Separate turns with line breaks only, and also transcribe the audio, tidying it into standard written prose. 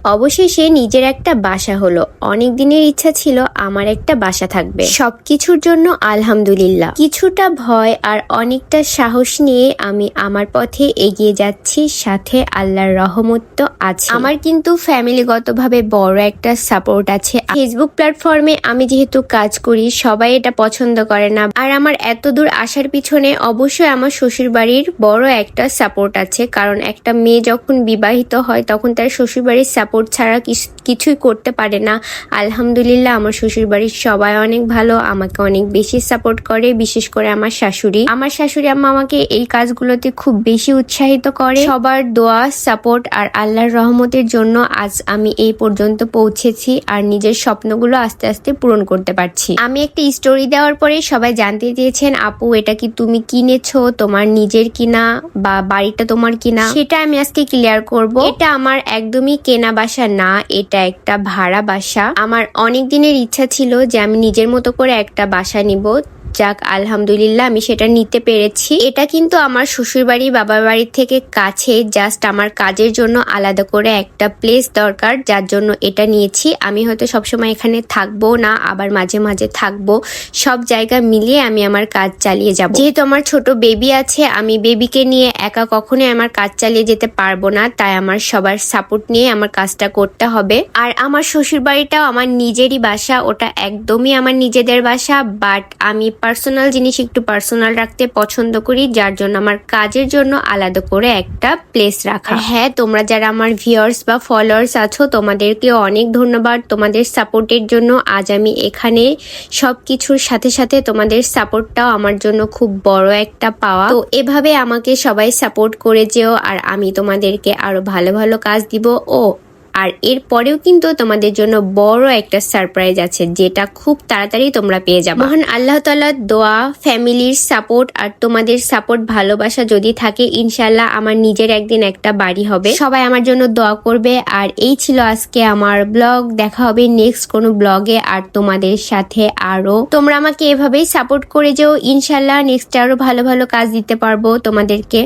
অবশেষে নিজের একটা বাসা হলো। অনেক দিনের ইচ্ছা ছিল আমার একটা বাসা থাকবে। সবকিছুর জন্য আলহামদুলিল্লাহ। কিছুটা ভয় আর অনেকটা সাহস নিয়ে আমি আমার পথে এগিয়ে যাচ্ছি, সাথে আল্লাহর রহমত তো আছে। আমার কিন্তু ফ্যামিলিগতভাবে বড় একটা সাপোর্ট আছে। ফেসবুক প্ল্যাটফর্মে আমি যেহেতু কাজ করি, সবাই এটা পছন্দ করে না। আর আমার এত দূর আসার পিছনে অবশ্যই আমার শ্বশুর বাড়ির বড় একটা সাপোর্ট আছে। কারণ একটা মেয়ে যখন বিবাহিত হয় তখন তার শ্বশুর বাড়ির সাপোর্ট ছাড়া কিছুই করতে পারে না। আলহামদুলিল্লাহ, আমার শ্বশুর বাড়ির সবাই অনেক ভালো, আমাকে অনেক বেশি সাপোর্ট করে। বিশেষ করে আমার শাশুড়ি আম্মা আমাকে এই কাজগুলোতে খুব বেশি উৎসাহিত করে। সবার দোয়া, সাপোর্ট আর আল্লাহর রহমতের জন্য আজ আমি এই পর্যন্ত পৌঁছেছি আর নিজের স্বপ্নগুলো আস্তে আস্তে পূরণ করতে পারছি। আমি একটা স্টোরি দেওয়ার পরে সবাই জানতে চেয়েছেন, আপু এটা কি তুমি কিনেছো, তোমার নিজের কিনা বা বাড়িটা তোমার কিনা? সেটা আমি আজকে ক্লিয়ার করব। এটা আমার একদমই কেনা বাসা না, এটা একটা ভাড়া বাসা। আমার অনেক দিনের ইচ্ছা ছিল যে আমি নিজের মতো করে একটা বাসা নিব। যাক, আলহামদুলিল্লাহ আমি সেটা নিতে পেরেছি। এটা কিন্তু আমার শ্বশুর বাড়ি বাবার বাড়ির থেকে কাছে। জাস্ট আমার কাজের জন্য আলাদা করে একটা প্লেস দরকার, যার জন্য এটা নিয়েছি। আমি হয়তো সবসময় এখানে থাকবো না, আবার মাঝে মাঝে থাকবো। সব জায়গা মিলিয়ে আমি আমার কাজ চালিয়ে যাব। যেহেতু আমার ছোট বেবি আছে, আমি বেবিকে নিয়ে একা কখনোই আমার কাজ চালিয়ে যেতে পারবো না। তাই আমার সবার সাপোর্ট নিয়ে আমার কাজটা করতে হবে। আর আমার শ্বশুর বাড়িটাও আমার নিজেরই বাসা, ওটা একদমই আমার নিজেদের বাসা। বাট আমি পার্সোনাল জিনিস একটু পার্সোনাল রাখতে পছন্দ করি, যার জন্য আমার কাজের জন্য আলাদা করে একটা প্লেস রাখা। হ্যাঁ, তোমরা যারা আমার ভিউয়ার্স বা ফলোয়ার্স আছো, তোমাদেরকে অনেক ধন্যবাদ তোমাদের সাপোর্টের জন্য। আজ আমি এখানে সবকিছুর সাথে সাথে তোমাদের সাপোর্টটাও আমার জন্য খুব বড় একটা পাওয়া। তো এভাবে আমাকে সবাই সাপোর্ট করে যেও, আর আমি তোমাদেরকে আরো ভালো ভালো কাজ দিব। আর এর পরেও কিন্তু তোমাদের জন্য বড় একটা সারপ্রাইজ আছে, যেটা খুব তাড়াতাড়ি তোমরা পেয়ে যাবে। মহান আল্লাহ তাআলার দোয়া, ফ্যামিলির সাপোর্ট আর তোমাদের সাপোর্ট, ভালোবাসা যদি থাকে, ইনশাআল্লাহ আমার নিজের একদিন একটা বাড়ি হবে। সবাই আমার জন্য দোয়া করবে। আর এই ছিল আজকে আমার ব্লগ। দেখা হবে নেক্সট কোনো ব্লগে আর তোমাদের সাথে। আরো তোমরা আমাকে এভাবেই সাপোর্ট করে যেও, ইনশাআল্লাহ নেক্সট আরো ভালো ভালো কাজ দিতে পারবো তোমাদেরকে।